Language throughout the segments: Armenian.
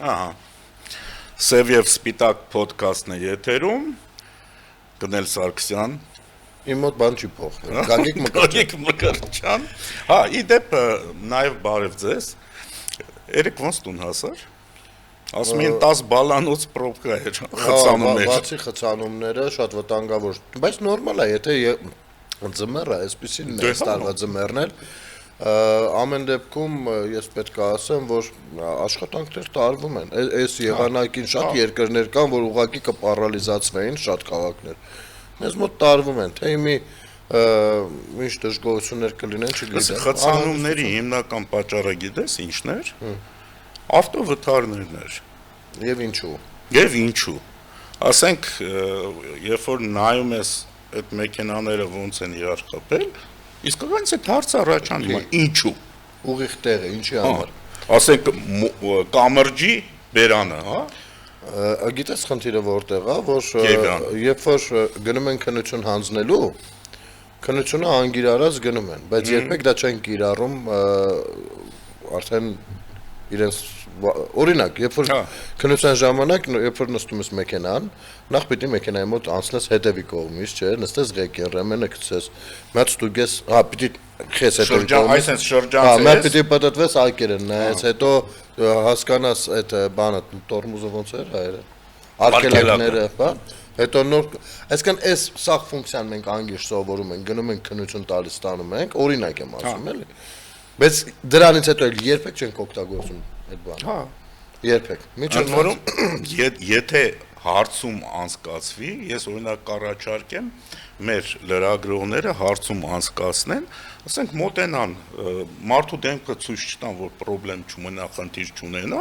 Ահա։ Սև եւ սպիտակ ոդքասթն է եթերում։ Գնել Սարգսյան, Իմ մոտ բան չի փոխվել։ Գագիկ Մկրտչյան։ Հա, իդեպ նաեւ բարև ձեզ։ Երեք ոնց տուն հասար։ Ասում են 10 բալանոց պրոբկա էր, խցանումներ։ Բացի խցանումները շատ վտանգավոր, բայց նորմալ է, եթե ձմեռը այսպեսին է տարվա ձմեռն էլ, ամեն դեպքում ես պետք է ասեմ, որ աշխատանքներ տարվում են։ Այս եղանակին շատ երկրներ կան, որ ուղղակի կպարալիզացվեին շատ քաղաքներ։ Մեզ մոտ տարվում են, թե մի ինչ դժգոհություններ կլինեն, չգիտեմ։ Խցանումների հիմնական պատճառը գիտես ինչն էր։ Ավտովթարներն էր։ Եվ ինչու։ Եվ ինչու։ Ասենք, երբ որ նայում ես այդ մեքենաները ոնց են իրար խփել, իսկականից այդ հարցը առաջանում է ինչու։ Ուղիղ տեղը, ինչի համար։ Ասենք կամրջի բերանը, հա։ Գիտես խնդիրը որտեղ է, որ երբ որ գնում են քննություն հանձնելու, քննությունը անգիրարած գնում են, բայց երբեք դա չեն կիրառում արդեն իրենց օրինակ, երբ որ քննության ժամանակ, երբ որ նստում ես մեքենան, նախ պիտի մեքենայի մոտ անցնես հետևի կողմից, չէ, նստես ղեկին, ռեմենը գցես, մեծ ստուգես, պիտի քես հետևի կողմից, այսինքն շրջանցես, մեծ պիտի պատտվես ակերը նայես, հետո հասկանաս այդ բանը, տորմուզը ոնց էր հայերը, արգելակները, հետո նոր, այսինքն այս սաղ ֆունկցիան մենք անգիր սովորում ենք, գնում ենք քննություն տալիս ստանում ենք, օրինակ եմ ասում, էլի, բայց դրանից հետո էլ երբեք չենք օգտագործում այդ բանը։ Հա։ Երբեք։ Ընդ որում, եթե հարցում անցկացվի, ես օրինակ կառաջարկեմ մեր լրագրողները հարցում անցկացնեն, ասենք մոտենան մարդու դեմքը ցույց չտան, որ խնդրեմ չունենա, խնդիր չունենա,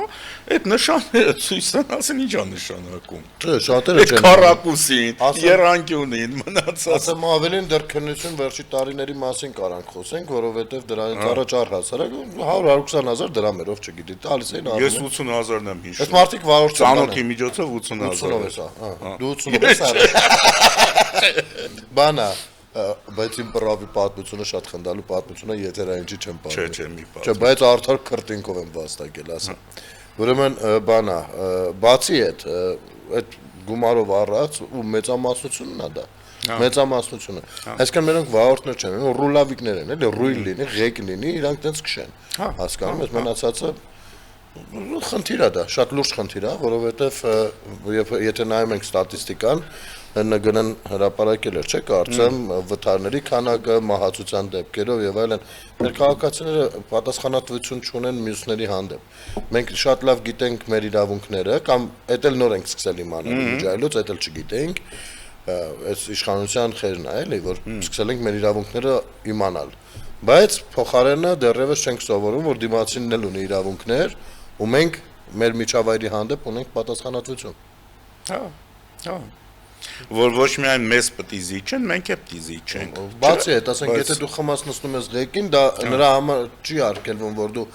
այդ նշանները ցույց տան, ասեն ի՞նչ է նշանակում։ Չէ, շատերը չեն։ Քառակուսին, երանգյունին, մնացած։ Ասեմ ավելին դեռ քննություն վերջի տարիների մասին կարանք խոսենք, որովհետև դրանից առաջ առհասարակ 100-120 դրամերով չգիտի, տալիս էին Ես 80,000-ն եմ հիշում։ Այս մարդիկ վարորդական են։ Ծանոթի միջոցով 80,000։ Դու 86 Բանա, բայց իմ բրավի պատմությունը շատ խնդալու պատմությունը եթերային չեմ պատմում։ Չէ, մի պատ։ Չէ, բայց արդար քրտինքով եմ վաստակել, ասեմ։ Ուրեմն բանա, բացի այդ գումարով առած ու մեծամասնությունն է դա։ Մեծամասնությունը։ Այսինքն մենակ վարորդներ չեն, ռուլավիկներ են, էլի ռույլ լինի, ղեկ լինի, իրանք տենց քշեն։ Հասկանում ես, մնացածը խնդիր է դա, շատ լուրջ խնդիր է, որովհետև եթե նայում ենք ստատիստիկան, ՆԳՆ-ն հրապարակել էր, չէ՞ կարծեմ, վթարների քանակը, մահացության դեպքերով եւ այլն։ Մեր քաղաքացիները պատասխանատվություն չունեն մյուսների հանդեպ։ Մենք շատ լավ գիտենք մեր իրավունքները, կամ էդ էլ նոր ենք սկսել իմանալ, միջայլոց էդ էլ չգիտենք, այս իշխանության խերն է, էլի, որ սկսել ենք մեր իրավունքները իմանալ։ Բայց փոխարենը դեռևս չենք սովորում, որ դիմացինն էլ ունի իրավունքներ, ու մենք մեր միջավայրի հանդեպ ունենք պատասխանատվություն։ Հա։ Որ ոչ միայն մեզ պետք է զիջեն, մենք էլ պետք է զիջենք։ Բացի այդ, ասենք, եթե դու խմած նստում ես ղեկին, դա նրա համար չի արգելվում, որ դու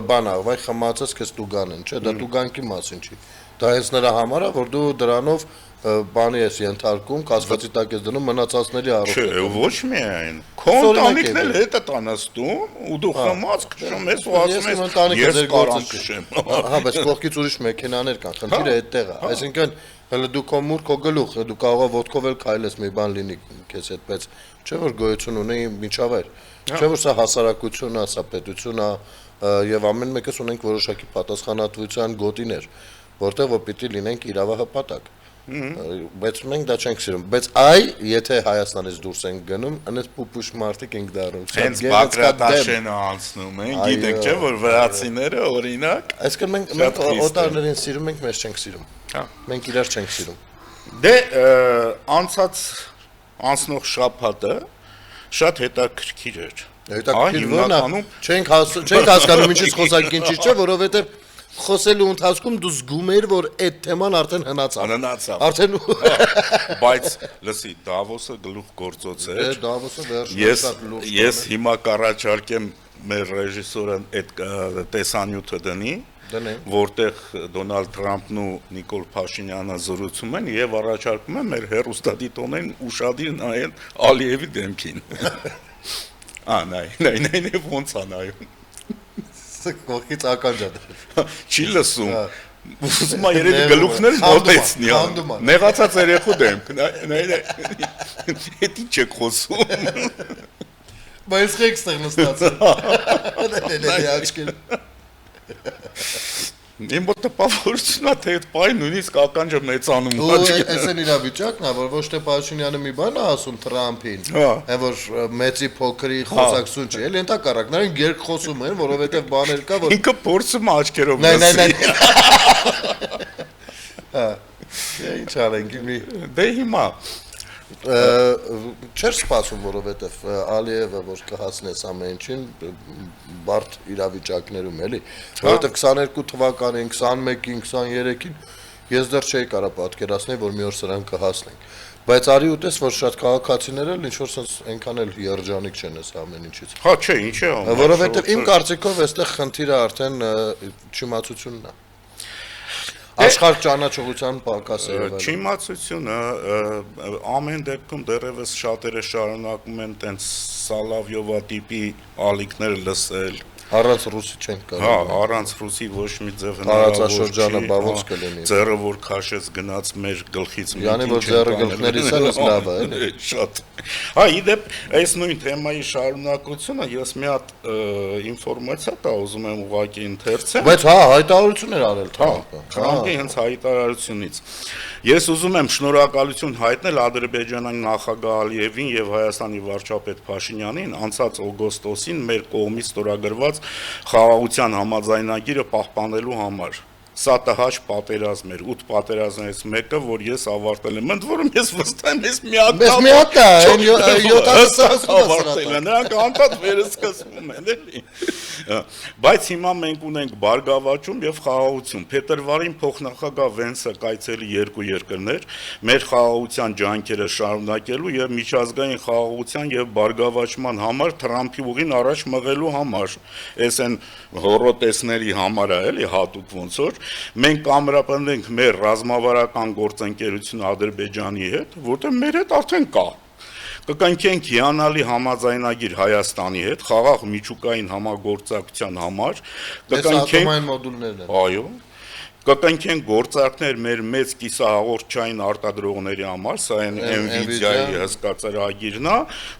բանա, վայ խմացես քեզ տուգան են, չէ, դա տուգանքի մասին չի։ Դա հենց նրա համար է, որ դու դրանով բանի ես ենթարկում, կասկածի տակ ես դնում մնացածների առողջությունը։ Չէ, ոչ միայն։ Քո ընտանիքն էլ հետը տանաստում ու դու խմած քշում ես ու ասում ես ես կարամ քշեմ։ Հա, բայց կողքից ուրիշ մեքենաներ կան, խնդիրը այդտեղ է։ Այսինքն հələ դու քո մուր քո գլուխ, դու կարող ես ոտքով էլ քայլես մի բան լինի քեզ հետ, բայց չէ որ գոյություն ունի միջավայր։ Չէ որ սա հասարակություն է, սա պետություն է եւ ամեն մեկս ունենք որոշակի պատասխանատվության գոտիներ, որտեղ որ պիտի լինենք իրավահպատակ։ Բայց մենք դա չենք սիրում, բայց եթե Հայաստանից դուրս ենք գնում, այնպես պուպուշ մարդիկ ենք դառնում։ Հենց Բագրատաշենը անցնում են, գիտեք չէ որ վրացիները օրինակ։ Այսինքն մենք օտարներին սիրում ենք, մեզ չենք սիրում։ Մենք իրար չենք սիրում։ Դե անցնող շաբաթը շատ հետաքրքիր էր։ Հետաքրքիր ո՞րն է։ Չենք հասկանում ինչից խոսանք ինչից չէ, որովհետև խոսելու ընթացքում դու զգում ես, որ այդ թեման արդեն հնացավ։ Արդեն Բայց լսի, Դավոսը գլուխ գործոց էր։ Դե Դավոսը վերջերս շատ լուրջ։ Ես հիմա կառաջարկեմ մեր ռեժիսորը այդ տեսանյութը դնի, որտեղ Դոնալդ Թրամփն ու Նիկոլ Փաշինյանը զրուցում են եւ առաջարկում են մեր հեռուստադիտողներին ուշադիր նայեն Ալիևի դեմքին։ Նայ ոնց է նայում։ Կողքից ականջ է։ Չի լսում, Ուզում է երևի գլուխները մոտեցնի։ Նեղացած երեխու դեմք։ Նայ, էդի չեք խոսում։ Բայց եք ստեղ նստացել։ Դե աչքեր։ Իմ մոտ տպավորությունն է, թե այդ պահին նույնիսկ ականջը մեծանում է։ Այս են իրավիճակն է, որ ոչ թե Փաշինյանը մի բան է ասում Թրամփին, այլ որ մեծի փոքրի խոսակցություն չի, էլ ընդհակառակ նրանք երկխոսում են, որովհետև բաներ կա, որ ինքը փորձում է աչքերով լսի։ Ինչ արենք, դե հիմա չէր սպասում, որովհետև Ալիևը որ կհասնես ամեն ինչին բարդ իրավիճակներում էլի, որովհետև 22 թվականին, 21-ին, 23-ին ես դեռ չէի կարող պատկերացնել, որ մի օր սրանք կհասնենք, բայց արի ուտես, որ շատ քաղաքացիներ էլ ինչ-որ sense այնքան էլ երջանիկ չեն այս ամեն ինչից։ Հա, չէ, ինչ է անում։ Որովհետև իմ կարծիքով այստեղ խնդիրը արդեն չիմացությունն է։ Աշխարհ ճանաչողության պակաս է եղել։ Չիմացությունը ամեն դեպքում դեռևս շատերը շարունակում են տենց Սալավյովա տիպի ալիքներ լսել։ Առանց ռուսի չեն կարող։ Հա, առանց ռուսի ոչ մի ձև տարածաշրջանը բավոց կլինի։ Ձեռը որ քաշեց գնաց մեր գլխից մի։ Յանի որ ձեռը գլխներիս է լավ է, էլի։ Շատ։ Հա, իդեպ այս նույն թեմայի շարունակությունը ես մի հատ ինֆորմացիա տա ուզում եմ ուղղակի ընթերցել։ Բայց հա, հայտարարություն էր արել Թրամփը։ Թրամփի հենց հայտարարությունից։ Ես ուզում եմ շնորհակալություն հայտնել Ադրբեջանի նախագահ Ալիևին եւ Հայաստանի վարչապետ Փաշինյանին անցած օգոստոսին մեր կողմից ստորագրված խաղաղության համաձայնագիրը պահպանելու համար։ Սա տհաճ պատերազմ էր, 8 պատերազմներից մեկը, որ ես ավարտել եմ, ընդ որում ես վստահ եմ, ես միակ ավարտել եմ, նրանք անդադ վերսկսվում են, էլի։ Բայց հիմա մենք ունենք բարգավաճում եւ խաղաղություն։ Փետրվարին փոխնախագահ Վենսը կայցելի երկու երկրներ մեր խաղաղության ջանքերը շարունակելու եւ միջազգային խաղաղության եւ բարգավաճման համար Թրամփի ուղին առաջ մղելու համար։ Էս են հոռոտեսների համար է, էլի հատուկ ոնց որ մենք կամրապնդենք մեր ռազմավարական գործընկերությունը Ադրբեջանի հետ, որտեղ մեր հետ արդեն կա։ Կկանքենք հիանալի համաձայնագիր Հայաստանի հետ խաղաղ միջուկային համագործակցության համար, կկանքենք այն մոդուլներն են։ Այո։ Կկանքենք գործարքներ մեր մեծ կիսահաղորդչային արտադրողների համար, սա այն Nvidia-ի հսկա ծրագիրն է,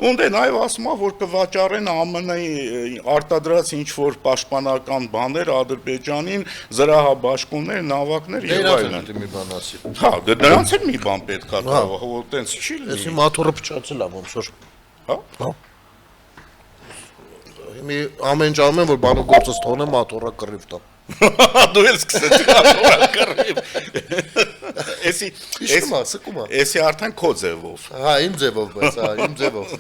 und է նաև ասում է, որ կվաճառեն ԱՄՆ-ի արտադրած ինչ-որ պաշտպանական բաներ Ադրբեջանին, զրահաբաշխումներ, նավակներ եւ այլն։ Մի բան ասի։ Հա, դրանց էլ մի բան պետք է տաղ, հո տենց չի լինի։ Էսի մաթոռը փչացել է ոնց որ։ Հա։ Հա։ Մի ամեն ժամ որ բանը գործս թողնեմ մաթոռը կռիվ տա։ Դու ես սկսեցի աթորա կռիվ։ Էսի արդեն քո ձևով։ Հա, իմ ձևով, բայց հա, իմ ձևով։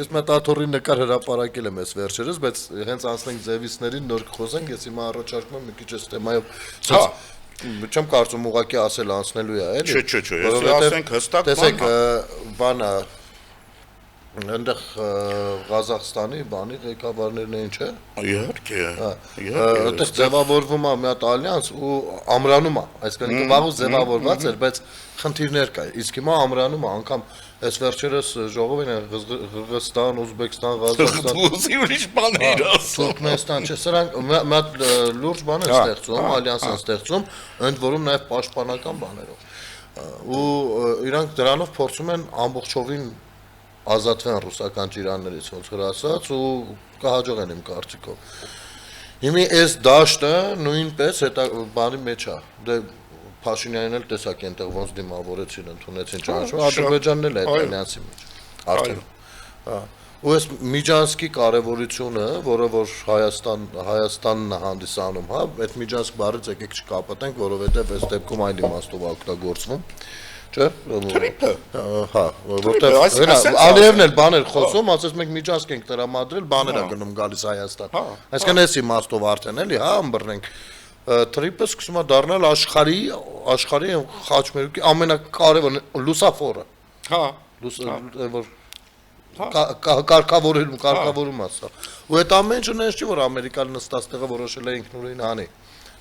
Ես մտ աթոռի նկար հրապարակել եմ այս վերջերս, բայց հենց անցնենք ձևիցներին նոր կխոսենք, ես հիմա առաջարկում եմ մի քիչ այս թեմայով։ Հա, չեմ կարծում ուղղակի ասել անցնելու է, էլի։ Չէ, ես ասենք հստակ բան։ Տեսեք, բանը այնտեղ Ղազախստանի բանի ղեկավարներն են, չէ՞։ Իհարկե։ Այդտեղ ձևավորվում է մի հատ ալյանս ու ամրանում է, այսինքն վաղուց ձևավորված էր, բայց խնդիրներ կա։ Իսկ հիմա ամրանում է, անգամ այս վերջերս ժողովին է Ղրղստան, Ուզբեկստան, Ղազախստան։ Դու ուրիշ բան էիր ասում։ Թուրքմենստան, չէ, սրանք մի հատ լուրջ բան են ստեղծում, ալյանս են ստեղծում, ընդ որում նաև պաշտպանական բաներով։ Ու իրանք դրանով փորձում են ամբողջովին ազատվեն ռուսական ճիրաններից ոնց որ ասած ու կհաջողեն իմ կարծիքով։ Հիմի այս դաշտը նույնպես հետա բանի մեջ է։ Դե Փաշինյանն էլ տեսակ այնտեղ ոնց դիմավորեցին, ընդունեցին ճանաչում, Ադրբեջանն էլ է այդ alliance-ի մեջ։ Արդեն։ Հա։ Ու այս Միջանսկի կարևորությունը, որը որ Հայաստանն է հանդիսանում, հա, այդ Միջանսկ բառից եկեք չկապատենք, որովհետև այս դեպքում այն իմաստով օգտագործվում։ Չէ՞։ Թրիպը։ Հա, որտեղ Ալիևն էլ բաներ խոսում, ասես մենք Միջանսկ ենք տրամադրել, բաներ է գնում գալիս Հայաստան։ Այսինքն էս իմաստով արդեն էլի, հա, ըմբռնենք։ Թրիպը սկսում է դառնալ աշխարհի խաչմերուկի ամենակարևոր լուսաֆորը։ Հա, որ կարգավորում ասա։ Ու այդ ամեն ինչը նենց չի որ Ամերիկան նստած տեղը որոշել է ինքնուրույն անի։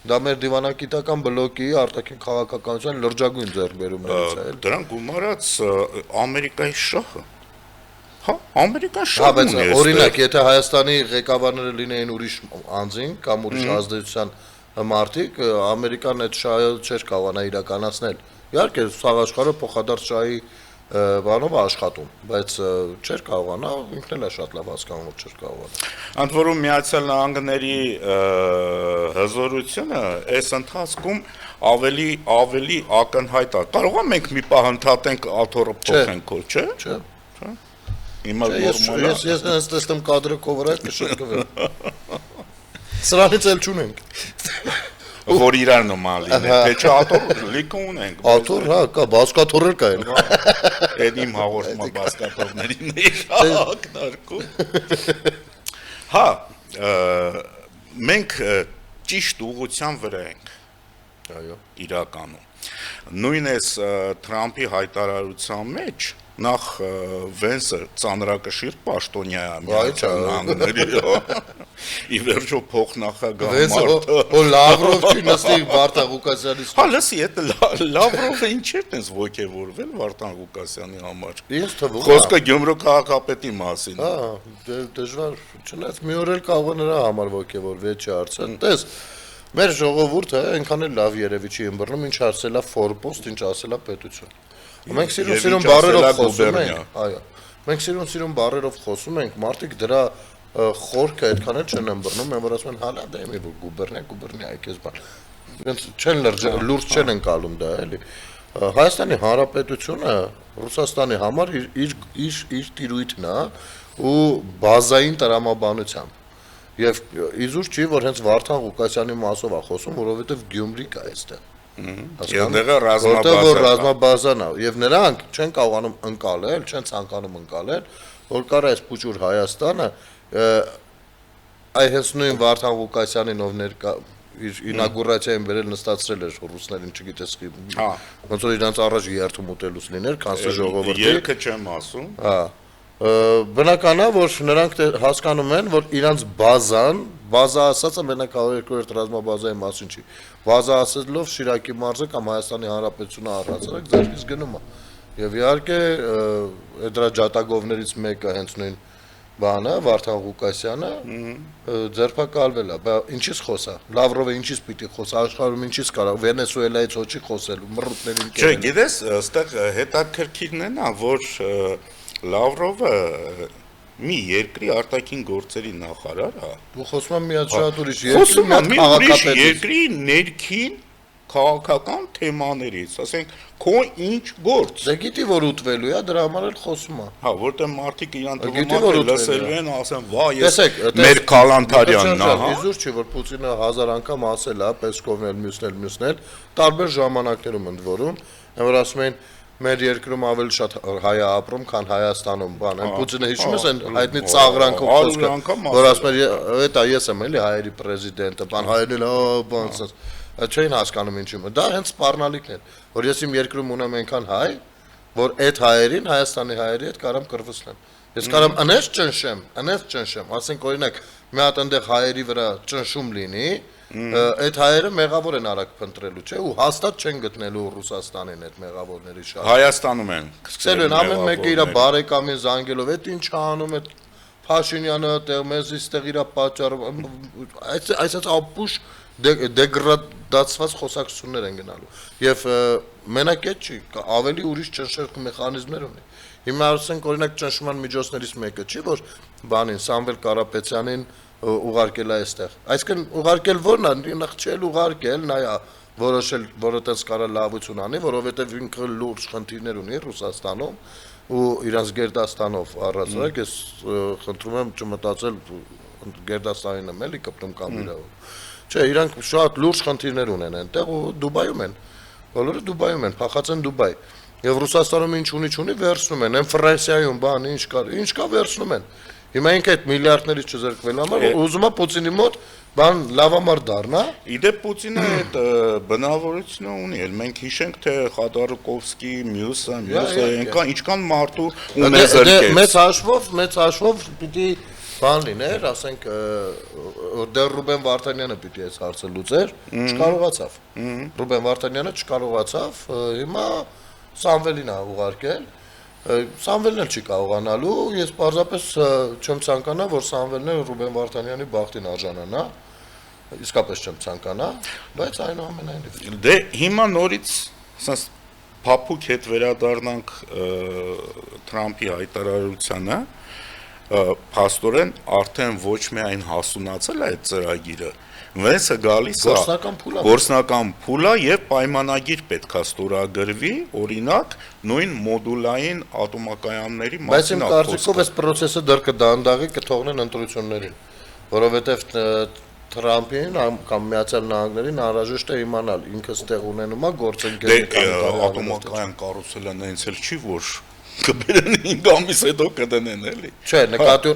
Դա մեր դիվանագիտական բլոկի արտաքին քաղաքականության լրջագույն ձեռքբերումներից է։ Դրան գումարած Ամերիկայի շահը։ Հա, Ամերիկան շահը։ Հա, բայց օրինակ, եթե Հայաստանի ղեկավարները լինեին ուրիշ անձին կամ ուրիշ ազդեցության մարդիկ ամերիկան այդ շահը չէր կարողանա իրականացնել։ Իհարկե, սաղ աշխարհը փոխադարձ շահի բանով աշխատում, բայց չէր կարողանա, ինքն էլ է շատ լավ հասկանում, որ չէր կարողանա։ Ընդ որում Միացյալ Նահանգների հզորությունը այս ընթացքում ավելի ակնհայտ է։ Կարող է մենք մի պահ ընդհատենք աթոռը փոխենք, չէ՞։ Չէ։ Հիմա Ես տեսնում կադրը կովրայ կշկվեմ։ Սրանից էլ չունենք։ որ իրար նման լինեն, թե չէ աթոռ լիքը ունենք։ Աթոռ, հա, կա, բասկաթոռեր կա են։ Այդ իմ հաղորդումը բասկաթոռներին է ակնարկում։ Հա, մենք ճիշտ ուղղության վրա ենք։ Այո։ Իրականում։ Նույն էս Թրամփի հայտարարության մեջ նախ Վենսը ծանրակշիռ պաշտոնյա է Միացյալ Նահանգների։ Ի վերջո փոխնախագահ մարդը։ Որ Լավրով չի նստի Վարդան Ղուկասյանի։ Հա, լսի, այդ Լավրովը ինչեր տես ոգևորվել Վարդան Ղուկասյանի համար։ Ինձ թվում է։ Խոսքը Գյումրու քաղաքապետի մասին։ Հա, դժվար, չնայած մի օր էլ կարող է նրա համար ոգևորվի, չի հարցը։ Տես, մեր ժողովուրդը այնքան էլ լավ երևի չի ըմբռնում, ինչ ասել է Ֆորպոստ, ինչ ասել է պետություն։ Մենք սիրուն բառերով խոսում ենք, այո։ Մենք սիրուն բառերով խոսում ենք, մարդիկ դրա խորքը այդքան էլ չեն ըմբռնում, են որ ասում են հալա դա է որ գուբերնիա այքես բան։ Իրենց չեն լուրջ չեն ընկալում դա, էլի։ Հայաստանի Հանրապետությունը Ռուսաստանի համար իր տիրույթն է ու բազային տրամաբանությամբ։ Եվ իզուր չի որ հենց Վարդան Ղուկասյանի մասով է խոսում, որովհետև Գյումրի կա այստեղ։ Եվ ռազմաբազան է, եւ նրանք չեն կարողանում ընկալել, չեն ցանկանում ընկալել, որ կար այս փուճուր Հայաստանը, այ հենց նույն Վարդան Ղուկասյանին ով ներկա իր ինագուրացիային վերել նստածրել էր ռուսներին, չգիտես ոնց որ իրանց առաջ երթում ուտելուց լիներ, կանցե ժողովրդի։ Ելքը չեմ ասում։ Հա։ Բնական է, որ նրանք հասկանում են, որ իրանց բազա ասածը մենակ երկրորդ ռազմաբազայի մասին չի։ Բազա ասելով Շիրակի մարզը կամ Հայաստանի Հանրապետությունը առանձնակ ձեռքից գնում է։ Եվ իհարկե դրա ջատագովներից մեկը հենց նույն բանը Վարդան Ղուկասյանը ձերբակալվել է։ Բա ինչից խոսա։ Լավրովը ինչից պիտի խոսա, աշխարհում ինչից կարող Վենեսուելայից ոչ չի խոսելու, մռութներին կերել։ Չէ, գիտես, այստեղ հետաքրքիրն է նա, որ Լավրովը մի երկրի արտաքին գործերի նախարար է։ Դու խոսում ես միած շատ ուրիշ Խոսում եմ մի ուրիշ երկրի ներքին քաղաքական թեմաներից, ասենք, քո ինչ գործ։ Դե գիտի որ ուտվելու է, դրա համար էլ խոսում է։ Հա, որտեղ մարդիկ իրան թվում լսելու են, ասեն, «Վա, ես Տեսեք, մեր Կալանթարյանն եմ»։ Իզուր չի որ Պուտինը 1000 անգամ ասել է, Պեսկովն էլ, մյուսն էլ, տարբեր ժամանակներում ընդ որում, որ ասում են մեր երկրում ավելի շատ հայ է ապրում, քան Հայաստանում, բան, այն Պուտինը հիշում ես այն հայտնի ծաղրանքով խոսքը, որ ասում էր, «Էտա ես եմ էլի հայերի պրեզիդենտը», բան հայերն էլ, բան, ասած, չէին հասկանում ինչու։ Դա հենց սպառնալիքն էր, որ ես իմ երկրում ունեմ այնքան հայ, որ այդ հայերին Հայաստանի հայերի հետ կարամ կրվեցնեմ։ Ես կարամ անես ճնշեմ, ասենք օրինակ մի հատ այնտեղ հայերի վրա ճնշում լինի, այդ հայերը մեղավոր են արագ փնտրելու, չէ՞, ու հաստատ չեն գտնելու Ռուսաստանին այդ մեղավորների շարքը։ Հայաստանում են։ Սկսել են ամեն մեկը իր բարեկամին զանգելով, այդ ինչ անում է Փաշինյանը, տեղ մեզից տեղ իր պատճառը, այսպես ապուշ դեգրադացված խոսակցություններ են գնալու։ Եվ մենակ այդ չի, ավելի ուրիշ ճնշող մեխանիզմներ ունի։ Հիմա ասենք օրինակ ճնշման միջոցներից մեկը չի, որ բանին Սամվել Կարապետյանին ուղարկել է այստեղ։ Այսինքն ուղարկել ո՞րն է, նախ չել ուղարկել, նա որոշել, որ այդպես կարա լավություն անի, որովհետև ինքը լուրջ խնդիրներ ունի Ռուսաստանում ու իրանց Գերդաստանով առանձնակ, ես խնդրում եմ չմտածել Գերդաստանին եմ էլի կպնում կամ իրավով։ Չէ, իրանք շատ լուրջ խնդիրներ ունեն այնտեղ ու Դուբայում են։ Բոլորը Դուբայում են, փախած են Դուբայ։ Եվ Ռուսաստանում ինչ ունի վերցնում են, այն Ֆրանսիայում բան ինչ կա վերցնում են։ Հիմա ինքը այդ միլիարդներից չզրկվելու համար ուզում է Պուտինի մոտ բան լավամար դառնա։ Իդեպ Պուտինը այդ բնավորությունը ունի, էլ մենք հիշենք թե Խադարկովսկի մյուսը ինչքան մարդու ունեզրկեց։ Մեծ հաշվով պիտի բան լիներ, ասենք դեռ Ռուբեն Վարդանյանը պիտի այս հարցը լուծեր, չկարողացավ։ Ռուբեն Վարդանյանը չկարողացավ, հիմա Սամվելին է ուղարկել։ Սամվելն էլ չի կարողանալու, ես պարզապես չեմ ցանկանա, որ Սամվելն Ռուբեն Վարդանյանի բախտին արժանանա, իսկապես չեմ ցանկանա, բայց այնուամենայնիվ Դե հիմա նորից ասես փափուկ հետ վերադառնանք Թրամփի հայտարարությանը, փաստորեն արդեն ոչ միայն հասունացել է այդ ծրագիրը, վեսը գալիս է գործնական փուլ է եւ պայմանագիր պետքա ստորագրվի, օրինակ նույն մոդուլային ատոմակայանների մասին։ Բայց իմ կարծիքով այս process-ը դեռ կդանդաղի կթողնեն ընտրություններին, որովհետեւ Թրամփին կամ Միացյալ Նահանգներին անհրաժեշտ է իմանալ ինքը ստեղ ունենում է գործընկերական ատոմակայան կառուցելը նենց էլ չի, որ կբերեն 5 ամիս հետո կդնեն էլի։ Չէ, նկատի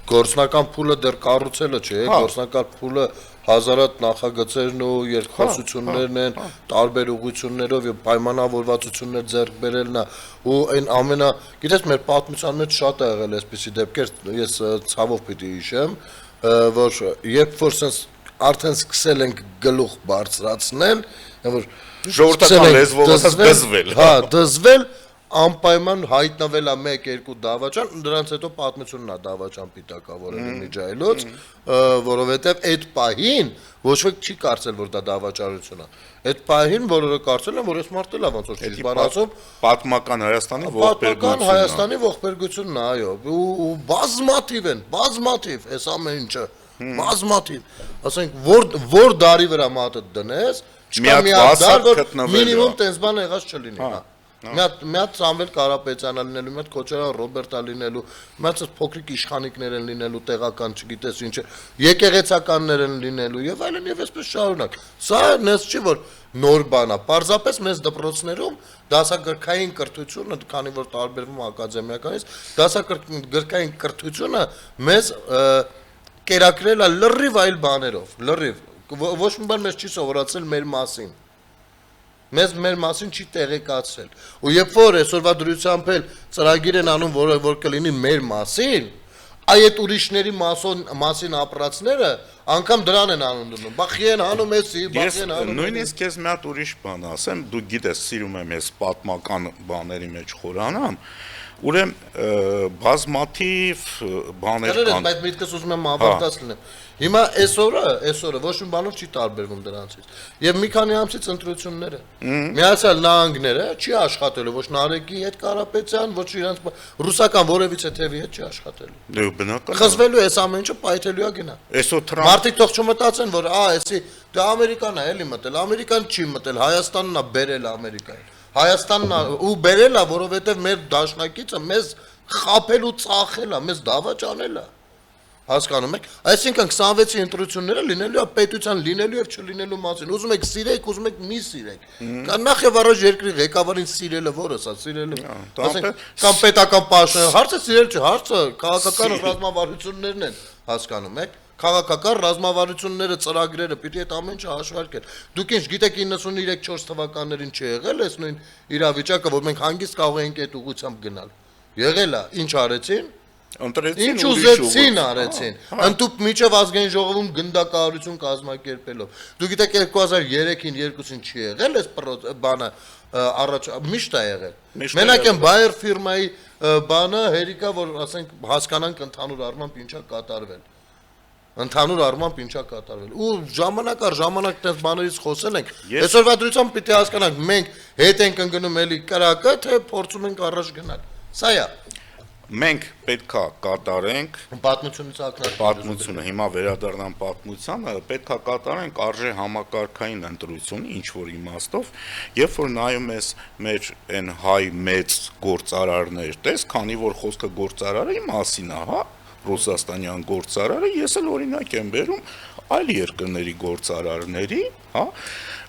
գործնական փուլը դեռ կառուցելը չէ, գործնական փուլը հազարատ նախագծերն ու երկխոսություններն են, տարբեր ուղղություններով եւ պայմանավորվածություններ ձեռք բերելն է, ու այն ամենա, գիտես, մեր պատմության մեջ շատ է եղել այսպիսի դեպքեր, ես ցավով պիտի հիշեմ, որ երբ որ sense արդեն սկսել ենք գլուխ բարձրացնել, որ ժողովրդական լեզվով դզվել, հա, դզվել անպայման հայտնվել է 1-2 դավաճան, դրանց հետո պատմությունն է դավաճան պիտակավորել միջայլոց, որովհետև այդ պահին ոչ ոք չի կարծել, որ դա դավաճանություն է։ Այդ պահին բոլորը կարծել են, որ այս մարդը լավ ոնց որ չի բանացում, պատմական Հայաստանի ողբերգությունն է։ Պատմական Հայաստանի ողբերգությունն է, այո, ու բազմաթիվ են, բազմաթիվ, այս ամեն ինչը, բազմաթիվ։ Ասենք որ դարի վրա մատը դնես, չկա մի դար, որ մինիմում տես բան եղած չլինի, հա։ Միատ Սամվել Կարապետյանը լինելու, միատ Քոչարյան Ռոբերտա լինելու, միատ փոքրիկ իշխանիկներ են լինելու, տեղական, չգիտես ինչ, եկեղեցականներ են լինելու եւ այլն եւ այսպես շարունակ։ Սա նես չի որ նոր բան է։ Պարզապես մեզ դպրոցներում դասագրքային կրթությունը, քանի որ տարբերվում ակադեմիականից, դասագրքային կրթությունը մեզ կերակրել է լրիվ այլ բաներով, լրիվ։ Ոչ մի բան մեզ չի սովորացել մեր մասին։ Մեզ մեր մասին չի տեղեկացրել։ Ու երբ որ այսօրվա դրությամբ էլ ծրագիր են անում, որ կլինի մեր մասին, այդ ուրիշների մասին ապրածները անգամ դրան են անում դնում։ Բախի են անում էսի, բախի են անում։ Նույնիսկ ես մի հատ ուրիշ բան ասեմ, դու գիտես, սիրում եմ ես պատմական բաների մեջ խորանամ, ուրեմն բազմաթիվ բաներ կան։ Բայց միտքս ուզում եմ ավարտած լինեմ։ Հիմա այսօրը ոչ մի բանով չի տարբերվում դրանցից։ Եվ մի քանի ամսից ընտրությունները։ Միացյալ Նահանգները չի աշխատելու ոչ Նարեկի հետ Կարապետյան, ոչ իրանց ռուսական որևիցե թևի հետ չի աշխատելու։ Դե բնական։ Խզվելու է այս ամեն ինչը պայթելու է գնա։ Այսօր Թրամփ մարդիկ թող չմտածեն, որ էսի դա Ամերիկան է էլի մտել, Ամերիկան չի մտել, Հայաստանն է բերել Ամերիկային։ Հայաստանն է ու բերել է, որովհետև մեր դաշնակիցը մեզ խաբել ու ծախել է, մեզ դավաճանել է։ Հասկանում եք, այսինքն 26-ի ընտրությունները լինելու է պետության լինելու եւ չլինելու մասին։ Ուզում եք սիրեք, ուզում եք մի սիրեք։ Կան նախ եւ առաջ երկրի ղեկավարին սիրելը որը սա, սիրելը։ Ասենք կամ պետական պաշտոն, հարցը սիրել չէ, հարցը քաղաքական ռազմավարություններն են, հասկանում եք։ Քաղաքական ռազմավարությունները, ծրագրերը պիտի այդ ամեն ինչը հաշվարկել։ Դուք ինչ գիտեք 93-4 թվականներին չի եղել այս նույն իրավիճակը, որ մենք հանգիստ կարող ենք այդ ուղղությամբ գնալ։ Եղել է, ինչ արեցին։ Ինչ ուզեցին արեցին, ընդուպ միջև ազգային ժողովում գնդակահարություն կազմակերպելով։ Դու գիտեք 2003-ին 2-ին չի եղել այս բանը առաջ միշտ է եղել։ Մենակ են Bayer ֆիրմայի բանը հերիկա, որ ասենք հասկանանք ընդհանուր առմամբ ինչա կատարվել։ Ընդհանուր առմամբ ինչա կատարվել։ Ու ժամանակ առ ժամանակ այդպես բաներից խոսել ենք։ Այսօրվա դրությամբ պիտի հասկանանք մենք հետ ենք ընկնում էլի կրակը, թե փորձում ենք առաջ գնալ։ Սա է։ Մենք պետքա կատարենք պատմությունից ակնարկել պատմությունը, հիմա վերադառնամ պատմությանը, պետքա կատարենք արժե համակարգային ընտրություն, ինչ որ իմաստով, երբ որ նայում ես մեր այն հայ մեծ գործարարներ, տես, քանի որ խոսքը գործարարի մասին է, հա, ռուսաստանյան գործարարը, ես էլ օրինակ եմ բերում այլ երկրների գործարարների, հա,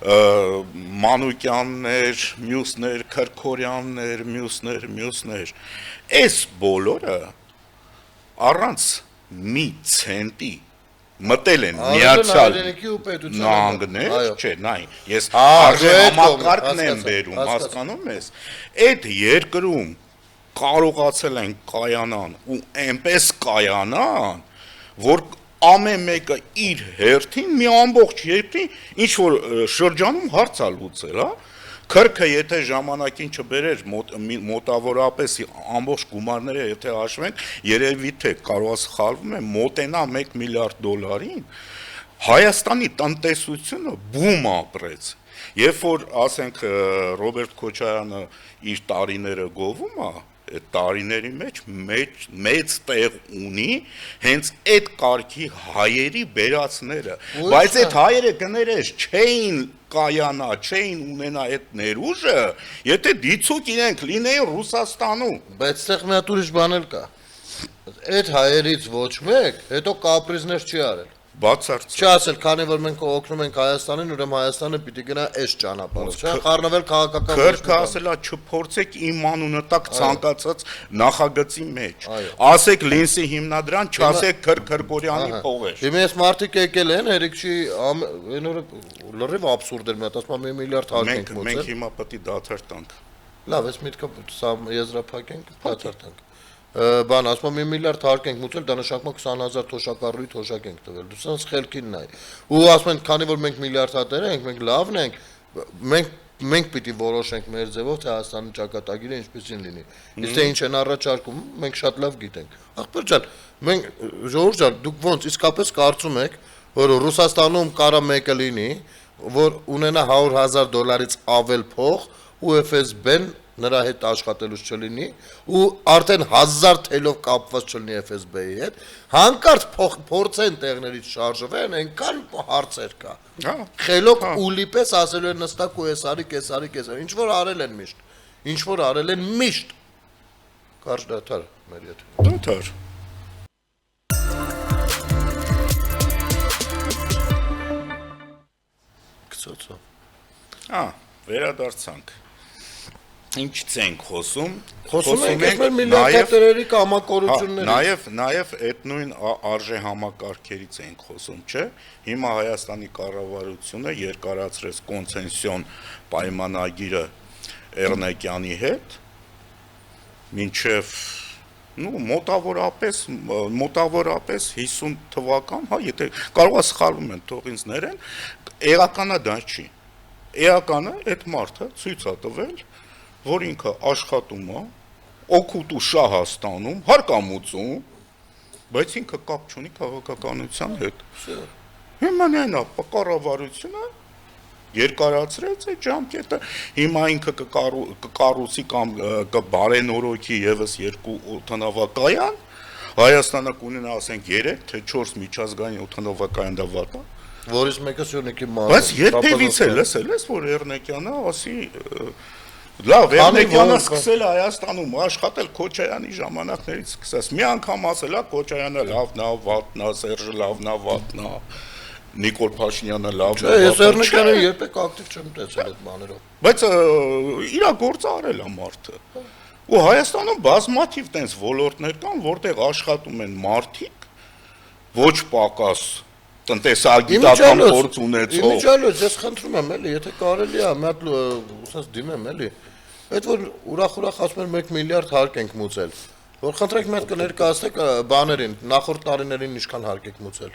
Մանուկյաններ, մյուսներ, Քրքորյաններ, մյուսներ, այս բոլորը առանց մի ցենտի մտել են Միացյալ Նահանգներ, չէ, նայ, ես արժե համակարգն եմ բերում, հասկանում ես, այդ երկրում կարողացել են կայանան ու այնպես կայանան, որ ամեն մեկը իր հերթին մի ամբողջ երկրի ինչ որ շրջանում հարց է լուծել, հա։ Քրքը եթե ժամանակին չբերեր մոտավորապես ամբողջ գումարները եթե հաշվենք, երևի թե կարող սխալվում եմ մոտենա $1 միլիարդ, Հայաստանի տնտեսությունը բում ապրեց։ Երբ որ ասենք Ռոբերտ Քոչարյանը իր տարիները գովում է, այդ տարիների մեջ մեծ տեղ ունի հենց այդ կարգի հայերի բերածները, բայց այդ հայերը կներես չէին կայանա, չէին ունենա այդ ներուժը, եթե դիցուկ իրենք լինեին Ռուսաստանում։ Բայց այդտեղ մի հատ ուրիշ բան էլ կա։ Այդ հայերից ոչ մեկ հետո կապրիզներ չի արել։ Բացարձակ։ Չի ասել, քանի որ մենք օգնում ենք Հայաստանին, ուրեմն Հայաստանը պիտի գնա այս ճանապարհով։ Չէ՞, խառնվել քաղաքական։ Քրքը ասելա չփորձեք իմ անունը տակ ցանկացած նախագծի մեջ։ Ասեք Լինսի հիմնադրան, չասեք Քրկորյանի փողեր։ Հիմա այս մարտիկ եկել են, հերիք չի, այն օրը լրիվ աբսուրդ էր, մի հատ ասում եմ 1 միլիարդ հարկ ենք մոծել։ Մենք հիմա պետք է դադար տանք։ Լավ, այս միտքը սա եզրափակենք, դադար տանք։ Բան, ասում եմ 1 միլիարդ հարկ ենք մուծել, դա նշանակում է 20000 թոշակառուի թոշակ ենք տվել։ Դու սենց խելքին նայ։ Ու ասում են, քանի որ մենք միլիարդ հատեր ենք, մենք լավն ենք, մենք պիտի որոշենք մեր ձևով, թե Հայաստանի ճակատագիրը ինչպեսին լինի։ Իսկ թե ինչ են առաջարկում, մենք շատ լավ գիտենք։ Ախպեր ջան, մենք ժողովուրդ ջան, դուք ոնց իսկապես կարծում եք, որ Ռուսաստանում կարա մեկը լինի, որ ունենա $100,000 ավել փող, ու FSB-ն նրա հետ աշխատելուց չլինի ու արդեն 1000 թելով կապված չլինի FSB-ի հետ, հանկարծ փորձեն տեղներից շարժվեն, այնքան հարցեր կա։ Խելոք ուլի պես ասելու են նստակ ու էս արի, կես արի, կես արի, ինչ որ արել են միշտ։ Ինչ որ արել են միշտ։ Կարճ դադար մեր հետ։ Դադար։ Կցոցո։ Վերադարձանք։ Ինչ ենք խոսում։ Խոսում ենք մեր միլիարդատերերի կամակորություններից։ Նաև այդ նույն արժե համակարգերից ենք խոսում, չէ՞։ Հիմա Հայաստանի կառավարությունը երկարացրեց կոնցեսիոն պայմանագիրը Էռնեկյանի հետ, մինչև մոտավորապես 50 թվական, հա, եթե կարող է սխալվում են, թող ինձ ներեն, էականա դա չի։ Էականը այդ մարդը ցույց է տվել, որ ինքը աշխատում է, օգուտ ու շահ է ստանում, հարկամուծում, բայց ինքը կապ չունի քաղաքականության հետ։ Հիմա նայնա կառավարությունը երկարացրեց այդ ժամկետը, հիմա ինքը կկառուցի կամ կբարենորոգի եւս 2 օդանավակայան, Հայաստանը կունենա ասենք 3 թե 4 միջազգային օդանավակայան դա վատ է։ Որից մեկը Սյունիքի մարդ։ Բայց երբևիցե լսել ես, որ Էռնեկյանը ասի լավ, Էռնեկյանը սկսել է Հայաստանում աշխատել Քոչարյանի ժամանակներից սկսած։ Մի անգամ ասել է Քոչարյանը լավն է, վատն է, Սերժը լավն է, վատն է, Նիկոլ Փաշինյանը լավն է։ Ես Էռնեկյանը երբեք ակտիվ չեմ տեսել այդ բաներով։ Բայց իր գործը արել է մարդը։ Ու Հայաստանում բազմաթիվ տենց ոլորտներ կան, որտեղ աշխատում են մարդիկ, ոչ պակաս տնտեսագիտական փորձ ունեցող։ Իմիջիալոց, ես խնդրում եմ էլի, եթե կարելի է, մի հատ ուսած դիմեմ էլի։ Այդ որ ուրախ ասում են 1 միլիարդ հարկ ենք մուծել։ Որ խնդրեք մի հատ կներկայացնեք բաներին, նախորդ տարիներին ինչքան հարկ եք մուծել։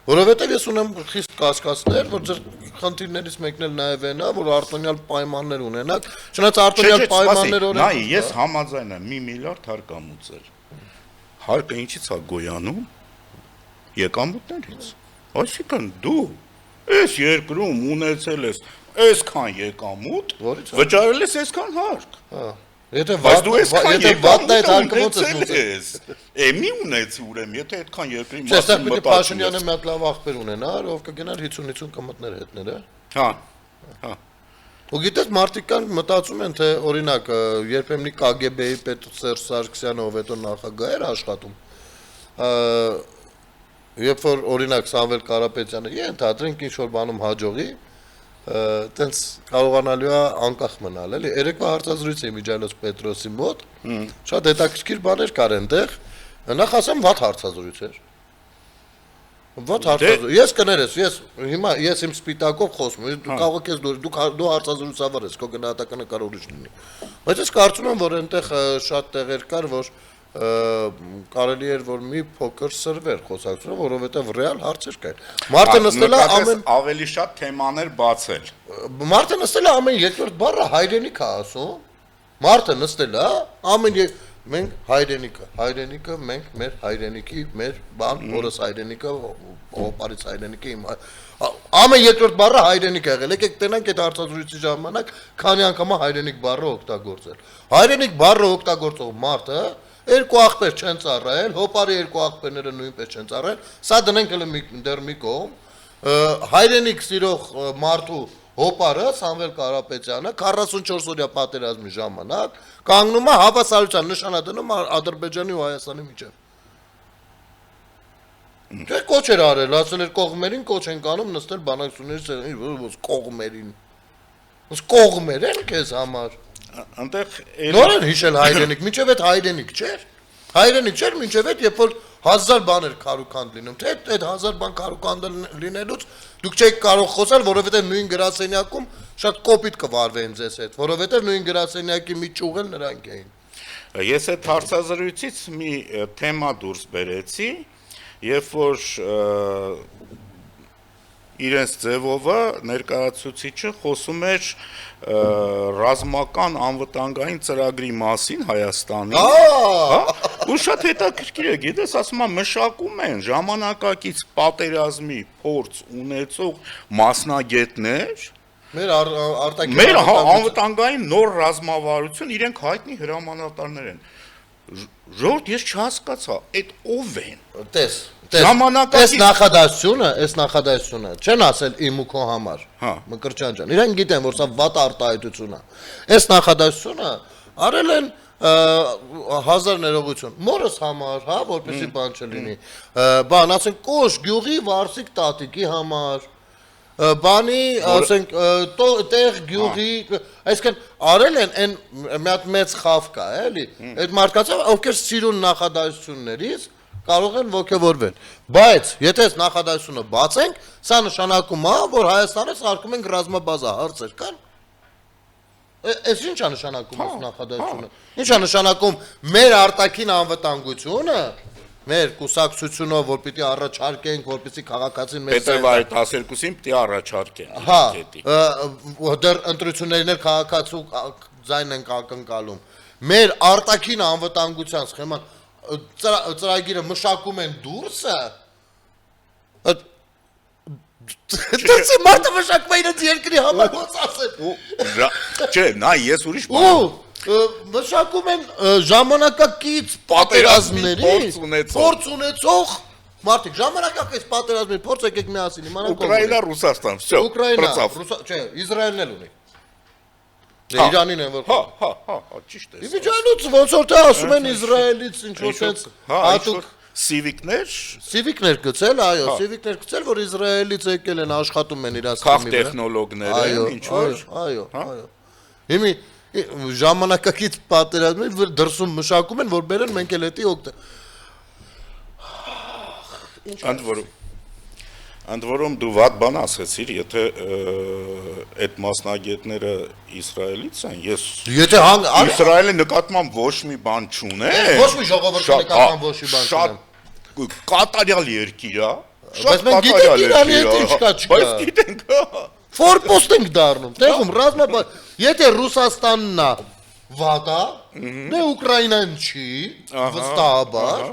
Որովհետև ես ունեմ խիստ կասկածներ, որ ձեր խնդիրներից մեկն էլ նաև այն է, որ արտոնյալ պայմաններ ունենաք, չնայած արտոնյալ պայմաններ օրենք։ Նայ, ես համաձայն եմ, 1 միլիարդ հարկ է մուծել։ Հարկը ինչից է գոյանում։ Եկամուտներից։ Այսինքն դու այս երկրում ունեցել ես այսքան եկամուտ, վճարել ես այսքան հարկ։ Հա։ Եթե վատն այդ հարկը ոնց ես։ Մի ունեցի ուրեմն, եթե այդքան երկրի մասին մտածում ես։ Փաշինյանը մի հատ լավ ախպեր ունենար, ով կգնար 50-50 կմտներ հետներ, հա։ Հա։ Ու գիտես մարդիկ կան մտածում են, թե օրինակ երբեմնի KGB-ի պետ Սերժ Սարգսյանը, ով հետո նախագահ էր աշխատում, երբ որ օրինակ Սամվել Կարապետյանը ենթադրենք ինչ որ բանում հաջողի, տենց կարողանալու է անկախ մնալ, էլի։ Երեկվա հարցազրույց Իմիջիալոց Պետրոսի մոտ, շատ հետաքրքիր բաներ կար այնտեղ, նախ ասեմ վատ հարցազրույց էր։ Վատ հարցազրույց։ Ես կներես, ես իմ սպիտակով խոսում եմ, դու կարող ես դու հարցազրույցավար ես, քո գնահատականը կարող ուրիշ լինի։ Բայց ես կարծում եմ, որ այնտեղ շատ տեղեր կար, որ կարելի էր որ մի փոքր սրվեր խոսակցությունը, որովհետև ռեալ հարցեր կային։ Մարդը նստել է ամեն ավելի շատ թեմաներ բացել։ Մարդը նստել է ամեն երկրորդ բառը հայրենիք է ասում։ Մարդը նստել է ամեն մենք հայրենիքը մենք մեր հայրենիքի մեր բան օրս հայրենիքը օպարից հայրենիքը իմ ամեն երկրորդ բառը հայրենիք է եղել եկեք տենանք այդ հարցազրույցի ժամանակ քանի անգամ հայրենիք բառը օգտագործել հայրենիք բառը օգտագործող մարդը երկու աղբեր չեն ծառայել հոպարի երկու աղբերները նույնպես չեն ծառայել սա դնենք հələ դեռ մի կողմ հայրենիք սիրող մարդու հոպարը Սամվել Կարապետյանը 44 օրյա պատերազմի ժամանակ կանգնում է հավասարության նշանադրում Ադրբեջանի ու Հայաստանի միջև Չէ կոչ էր արել, ասել էր կողմերին կոչ են կանում նստել բանակցությունների սեղանի կողմերին ոնց կողմեր են քեզ համար Անտեղ նոր են հիշել հայրենիք մինչև այդ հայրենիք չէր մինչև այդ երբ որ 1000 բաներ քարուքանդ լինում թե այդ 1000 բան քարուքանդ լինելուց դուք չեք կարող խոսալ որովհետև նույն գրասենյակում շատ կոպիտ կվարվեն ձեզ հետ որովհետև նույն գրասենյակի մի ճյուղել նրանք էին Ես այդ հարցազրույցից մի թեմա դուրս բերեցի Երբ որ իրենց ձևովը ներկայացուցիչը խոսում էր ռազմական անվտանգային ծրագրի մասին Հայաստանի, ու շատ հետաքրքիր է, գիտես, ասում եմ մշակում են ժամանակակից պատերազմի փորձ ունեցող մասնագետներ, մեր անվտանգային նոր ռազմավարություն իրենք հայտնի հրամանատարներ են։ Ժողովուրդ ես չհասկացա, այդ ով են։ Տես նախադասությունը, չեն ասել իմ ու քո համար։ Մկրտչյան ջան, իրենք գիտեն, որ սա վատ արտահայտություն է։ Այս նախադասությունը արել են 1000 ներողություն։ Մորս համար, հա, որպեսզի բան չլինի։ Բան, ասենք Կոշ գյուղի Վարսիկ տատիկի համար։ Բանի, ասենք, տեղ գյուղի, այսինքն արել են այն մի հատ մեծ խավ կա, էլի, այդ մարդկանց, ովքեր սիրուն նախադասություններից կարող են ոգևորվել։ Բայց եթե այս նախադասությունը բացենք, սա նշանակում է, որ Հայաստանը սարքում ենք ռազմաբազա, հարցեր կան։ Այս ինչ է նշանակում այս նախադասությունը։ Ինչ է նշանակում մեր արտաքին անվտանգությունը մեր կուսակցությունով, որ պիտի առաջարկենք, որպեսզի քաղաքացին մեր Պետք է այդ 12-ին պիտի առաջարկեն։ Հա, դեռ ընտրություններն էլ քաղաքացու ձայն են ակնկալում։ Մեր արտաքին անվտանգության սխեման ծրագիրը մշակում են դուրսը։ Դուրսը մարդը մշակում է իրենց երկրի համար ոնց ասել։ Չէ, նա ես ուրիշ բան Մշակում են ժամանակակից պատերազմների փորձ ունեցող մարդիկ ժամանակակից պատերազմների փորձ եկեք միասին իմանանք Ուկրաինա Ռուսաստան, всё, Ուկրաինա, չէ, Իսրայելն էլ ունի Իրանին են որ Հա, ճիշտ է Իվիճանուց ոնց որ թե ասում են Իսրայելից ինչ որ sense հատուկ Սիվիկներ գցել, այո, սիվիկներ գցել, որ Իսրայելից եկել են աշխատում են իրաց Քաղ տեխնոլոգներ են, ինչ որ Այո Հիմի ժամանակակից պատերազմներ դրսում մշակում են, որ բերեն մենք էլ էտի օգտը։ Ընդ որում դու վատ բան ասեցիր, եթե այդ մասնագետները Իսրայելից են, ես Իսրայելի նկատմամբ ոչ մի բան չունեմ։ Ոչ մի ժողովրդի նկատմամբ ոչ մի բան չունեմ։ Շատ կատարյալ երկիր է։ Բայց մենք գիտենք Իրանի հետ ինչ կա չկա։ Բայց գիտենք, Ֆորպոստ ենք դառնում, տեղում ռազմաբան, եթե Ռուսաստանն է վատա, դե Ուկրաինան չի, վստահաբար,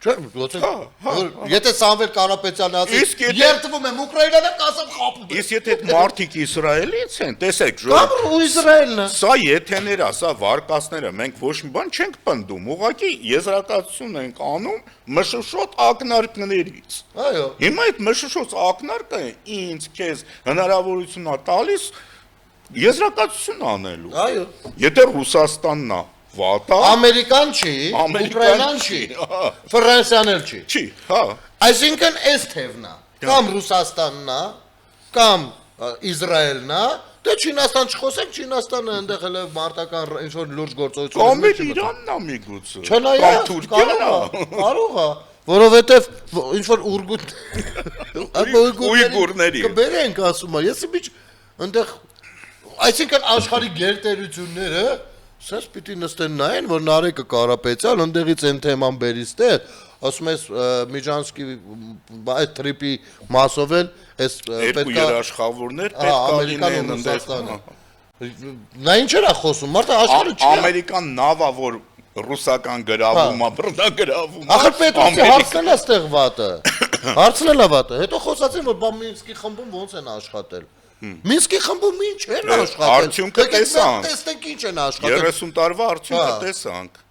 Եթե Սամվել Կարապետյանը ասի, երդվում եմ Ուկրաինան եմ կասեմ խապում։ Իսկ եթե այդ մարդիկ Իսրայելից են, տեսեք, կամ Իսրայելն է։ Սա եթեները, սա վարկածները, մենք ոչ մի բան չենք պնդում, ուղղակի եզրակացություն ենք անում մշուշոտ ակնարկներից։ Այո։ Հիմա այդ մշուշոտ ակնարկը ինձ քեզ հնարավորություն է տալիս եզրակացություն անելու։ Այո։ Եթե Ռուսաստանն է Վատա Ամերիկան չի, Ուկրաինան չի, Ֆրանսիան էլ չի։ Չի, հա։ Այսինքն այս թևն է, կամ Ռուսաստանն է, կամ Իսրայելն է, դե Չինաստան չխոսենք, Չինաստանը այնտեղ էլ մարտական ինչ-որ լուրջ գործողություն։ Կամ Իրանն է միգուցե։ Չնայած Թուրքիան կարող է, որովհետև ինչ-որ ուйգուրների կբերենք ասում եմ, ես իջ այնտեղ այսինքն աշխարհի գերտերությունները Սենց պիտի նստեն նայեն, որ Նարեկը Կարապետյան ընդեղից են թեման բերից տեր, ասում ես Միջանսկի այդ տրիպի մասով էլ երկու երաշխավորներ պետք է լինեն ընդեղ։ Նա ինչ էր խոսում, մարդը աշխարհը չի։ Ամերիկան նավա, որ ռուսական գրավում, բռնագրավում։ Ախր պետք է հարցնել է ստեղ վատը։ Հարցնել է վատը։ Հետո խոսացին, որ բա Մինսկի խմբում ոնց են աշխատել։ Մինսկի խմբում ինչ են աշխատել։ Արդյունքը տեսանք։ Տեսնենք ինչ են աշխատել։ 30 տարվա արդյունքը տեսանք։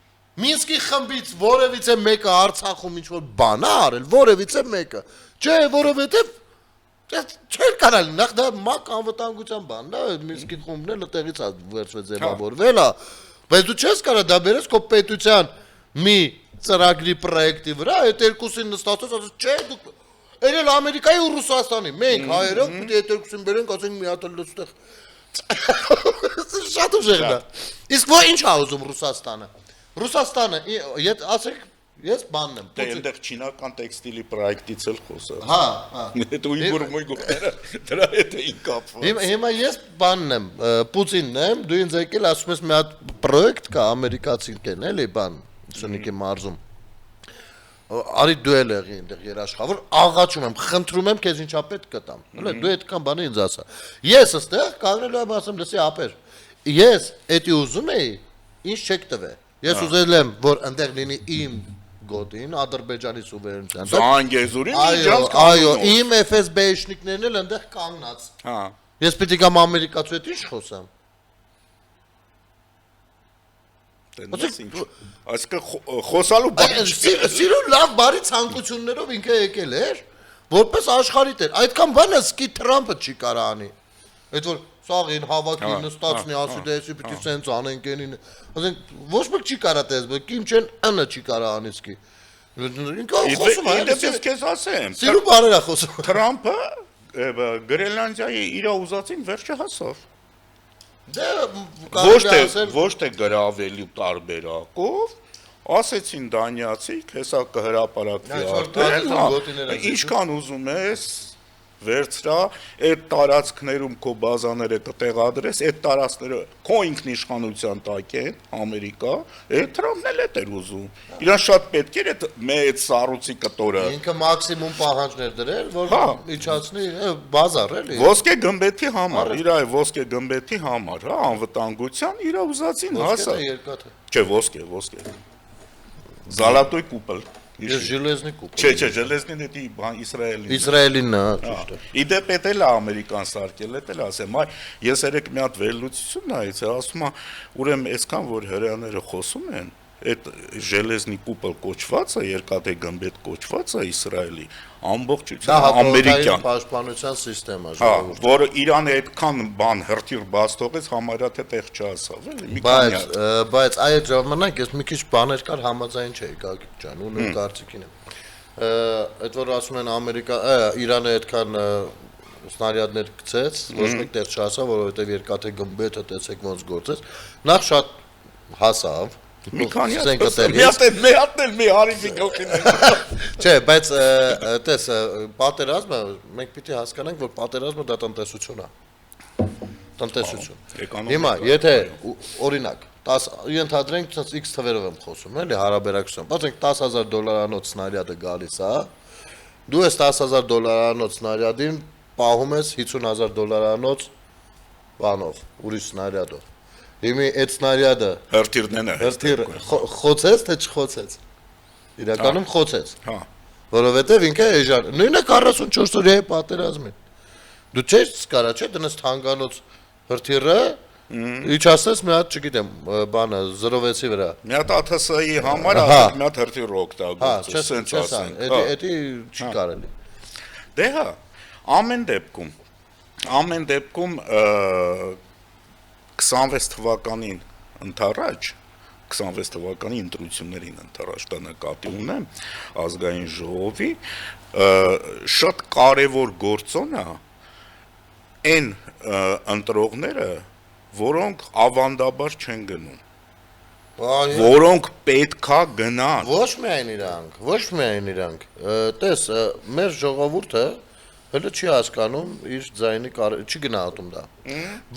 Մինսկի խմբից որևիցե մեկը Արցախում ինչ որ բան է արել, որևիցե մեկը։ Չէ, որովհետև չէր կարալ, նախ դա մակ անվտանգության բանն է, Մինսկի խումբն էլ տեղից է վերցվել ձևավորվել է, բայց դու չես կարա դա բերես քո պետության մի ծրագրի պրոյեկտի վրա, այդ երկուսին նստածած ասես, չէ, դուք երել Ամերիկայի ու Ռուսաստանի, մենք հայերը պետք է այդ երկուսին բերենք, ասենք մի հատ լստեղ։ Շատ ուժեղ է։ Իսկ ո՞ր ինչ է ուզում Ռուսաստանը։ Ռուսաստանը, ասենք ես բանն եմ։ Դե այնտեղ չինական տեքստիլի պրոյեկտից էլ խոսա։ Հա։ Այդ ուйգուրները դրա հետ էին կապված։ Հիմա ես բանն եմ, Պուտինն եմ, դու ինձ եկել ասում ես մի հատ պրոյեկտ կա ամերիկացին էլի բան, Սյունիքի մարզում։ Արի դու էլ եղի այնտեղ երաշխավոր, աղաչում եմ, խնդրում եմ քեզ ինչա պետք կտամ։ Հələ դու այդքան բանը ինձ ասա։ Ես ըստեղ կանգնելու եմ ասեմ լսի ապեր։ Ես էդի ուզում էի, ինչ չեք տվել։ Ես ուզել եմ, որ այնտեղ լինի իմ գոտին Ադրբեջանի սուվերենության։ Զանգեզուրին այո, իմ FSB-շնիկներն էլ այնտեղ կանգնած։ Հա։ Ես պիտի գամ ամերիկացու հետ ինչ խոսեմ։ Տենես ինչ։ Այսինքն խոսալու բան Սիրո լավ բարի ցանկություններով ինքը եկել էր, որպես աշխարհի տեր։ Այդքան բանը սկի Թրամփը չի կարա անի։ Այդ որ սաղին հավաքի նստածնի ասի դե էսի պիտի սենց անենք ենին։ Ասենք ոչ մեկ չի կարա տես, բայց Կիմ Չեն Ընը չի կարա անի սկի։ Ինքը խոսում է, դեպս քեզ ասեմ։ Սիրո բարեր է խոսում։ Թրամփը Գրենլանդիայի իր ուզածին վերջը հասավ։ Դե Ոչ թե գրավելու տարբերակով, ասեցին դանիացիք, հեսա կհրապարակվի արդեն, ինչքան ուզում ես վերցրա, այդ տարածքներում քո բազաները կտեղադրես, այդ տարածքները քո ինքնիշխանության տակ են, Ամերիկա, այդ Թրամփն էլ էր ուզում։ Իրան շատ պետք էր այդ մեծ սառույցի կտորը։ Ինքը մաքսիմում պահանջներ դրել, որ իջացնի բազար էլի։ Ոսկե գմբեթի համար, իր այ ոսկե գմբեթի համար, հա, անվտանգության իր ուզածին հասա։ Չէ, ոսկե։ Զալատոյ կուպլ։ Ես ժելեզնի կուպլ։ Չէ, ժելեզնին էդի բան Իսրայելին։ Իսրայելինն է, ճիշտ է։ Իդեպ էլ է ամերիկան սարքել, էլ ասեմ, այ ես երեք մի հատ վերլուծություն նայեցի, ասում է, ուրեմն այսքան որ հրեաները խոսում են, այդ ժելեզնի կուպլ կոչվածը, երկաթի գմբեթ կոչվածը Իսրայելի ամբողջությամբ ամերիկյան պաշտպանության համակարգ է, հա, որը Իրանը այդքան բան հրթիռ բաց թողեց, համարյա թե տեղ չհասավ, էլի։ Բայց այդ ժամանակ ես մի քիչ բաներ կար համաձայն չէի, Գագիկ ջան, ու նույն կարծիքին եմ։ Այդ որ ասում են Ամերիկա, Իրանը այդքան սնարյադներ գցեց, ոչ մեկ տեղ չհասավ, որովհետև երկաթի գմբեթը տեսեք ոնց գործեց, նախ շատ հասավ։ Մի քանի հատ մի հարիվի գողին։ Չէ, բայց տես պատերազմը մենք պիտի հասկանանք, որ պատերազմը դա տնտեսություն է։ Տնտեսություն։ Հիմա եթե օրինակ 10 ենթադրենք X թվերով եմ խոսում, էլի հարաբերակցությամբ։ Ասենք $10,000 սնարյադը գալիս է։ Դու ես $10,000 սնարյադին պահում ես $50,000 բանով, ուրիշ սնարյադով։ Հիմա այդ սնարյադը հրթիռը խոցեց թե չխոցեց։ Իրականում խոցեց։ Հա։ Որովհետև ինքը էժան, նույնը 44 օրյա պատերազմին։ Դու չես կարա, չէ, դնես թանկանոց հրթիռը, իջացնես մի հատ, չգիտեմ, բանը 06-ի վրա։ Մի հատ ԱԹՍ-ի համար ասեք մի հատ հրթիռ օգտագործես, սենց ասենք։ Էդի չի կարելի։ Դե հա, ամեն դեպքում 26 թվականին ընթառաջ 26 թվականի ընտրություններին ընթառաջ դա նկատի ունեմ ազգային ժողովի շատ կարևոր գործոն է այն ընտրողները որոնք ավանդաբար չեն գնում որոնք պետքա գնան ոչ միայն իրանք տես մեր ժողովուրդը հələ չի հասկանում իր ձայնի չի գնահատում դա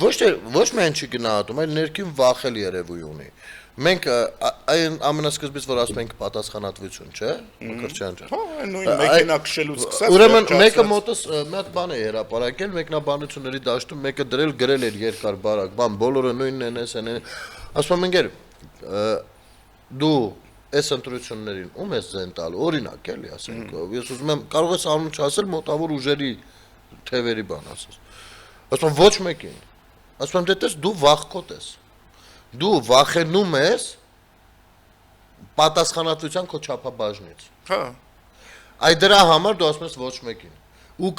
ոչ միայն չի գնահատում այլ ներքին վախել երևույթ ունի մենք այն ամենասկզբից որ ասում ենք պատասխանատվություն չէ Մկրտչյան ջան հա նույն մեքենա քշելուց սկսած ուրեմն մեկը մոտս մի հատ բան է հրապարակել մեկնաբանությունների դաշտում մեկը գրել էր երկար բարակ բան բոլորը նույնն են ասում են ինքեր դու այս ընտրություններին ում ես ձեն տալու, օրինակ էլի ասենք, ես ուզում եմ կարող ես անուն չասել մոտավոր ուժերի թևերի բան ասես։ Ասում եմ ոչ մեկին։ Ասում եմ դե տես դու վախկոտ ես։ Դու վախենում ես պատասխանատվության քո չափաբաժնից։ Հա։ Այդ դրա համար դու ասում ես ոչ մեկին։ Ու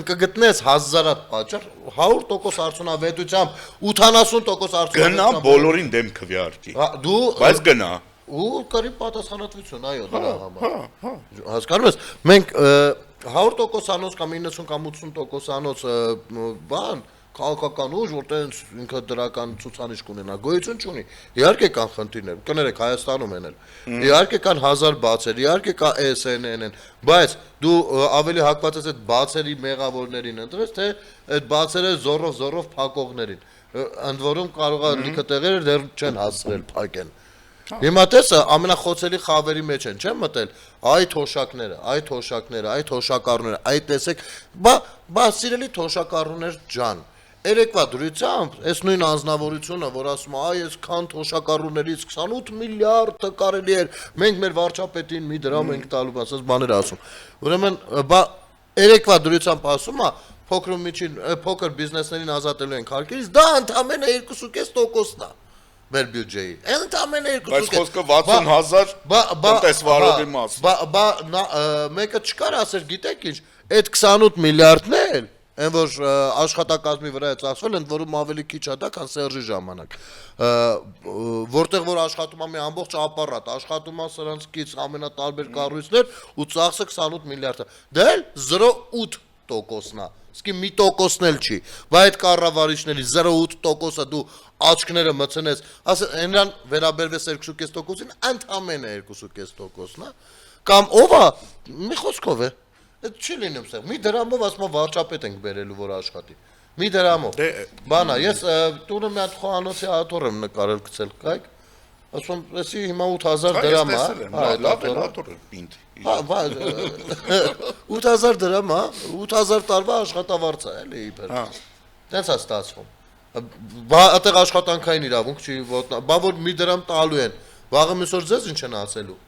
կգտնես հազարատ պատճառ 100% արդյունավետությամբ 80% արդյունավետությամբ Գնա բոլորին դեմ քվեարկի։ դու Բայց գնա։ ու կարի պատասխանատվություն, այո, դրա համար։ Հասկանում ես, մենք 100% անոց կամ 90 կամ 80% անոց բան քաղաքական ուժ, որտեղ ինքը դրական ցուցանիշ կունենա, գոյություն չունի։ Իհարկե կան խնդիրներ, կներեք Հայաստանում են էլ։ Իհարկե կան հազար բացեր, իհարկե կա SNN-ն, բայց դու ավելի հակված ես այդ բացերի մեղավորներին ընտրես, թե այդ բացերը զորով փակողներին։ Ընդ որում կարող է լիքը տեղեր դեռ չեն հասցրել փակեն։ Հիմա տեսա ամենախոցելի խավերի մեջ են, չեմ մտել, այդ թոշակները, այդ թոշակառուները, այդ տեսեք, բա սիրելի թոշակառուներ ջան, երեկվա դրությամբ, այս նույն անձնավորությունը, որ ասում է, այս քան թոշակառուներից 28 միլիարդը կարելի էր, մենք մեր վարչապետին մի դրամ ենք տալու, ասած բաներ ասում։ Ուրեմն, բա երեկվա դրությամբ ասում է, փոքր բիզնեսներին ազատելու են քարկերից, դա ընդամենը 2.5%-ն է։ Մեր բյուջեի։ Ընդամենը 2%։ Բայց խոսքը 60,000 տնտեսվարողի մաս։ Բա մեկը չկար ասեր, գիտեք ինչ, այդ 28 միլիարդն էլ, այն որ աշխատակազմի վրա է ծախսվել, ընդ որում ավելի քիչ է դա, քան Սերժի ժամանակ։ Որտեղ որ աշխատում է մի ամբողջ ապարատ, աշխատում է սրանցից ամենատարբեր կառույցներ ու ծախսը 28 միլիարդ է։ Դա էլ 0.8%-ն է։ Իսկ մի տոկոսն էլ չի, բայց այդ կառավարիչների 0.8%-ը դու աչքները մցնես, ասես այնրան վերաբերվես 2.5%-ին, ընդամենը 2.5%-ն է, կամ ով է, մի խոսքով է, այդ չի լինում սեղ, մի դրամով ասում է վարչապետ ենք բերելու, որ աշխատի, մի դրամով, բանա, ես տունը մի հատ խոհանոցի աթոռ եմ նկարել գցել, կայք, ասում եմ, էսի հիմա 8000 դրամ է, լավ է, աթոռը պինդ։ 8000 դրամ է, 8000 տարվա աշխատավարձ է, էլի իբր, տենց է ստացվում։ Բա այդտեղ աշխատանքային իրավունք չի ոտնա, բա որ մի դրամ տալու են, վաղը մյուսօր ձեզ ինչ են ասելու։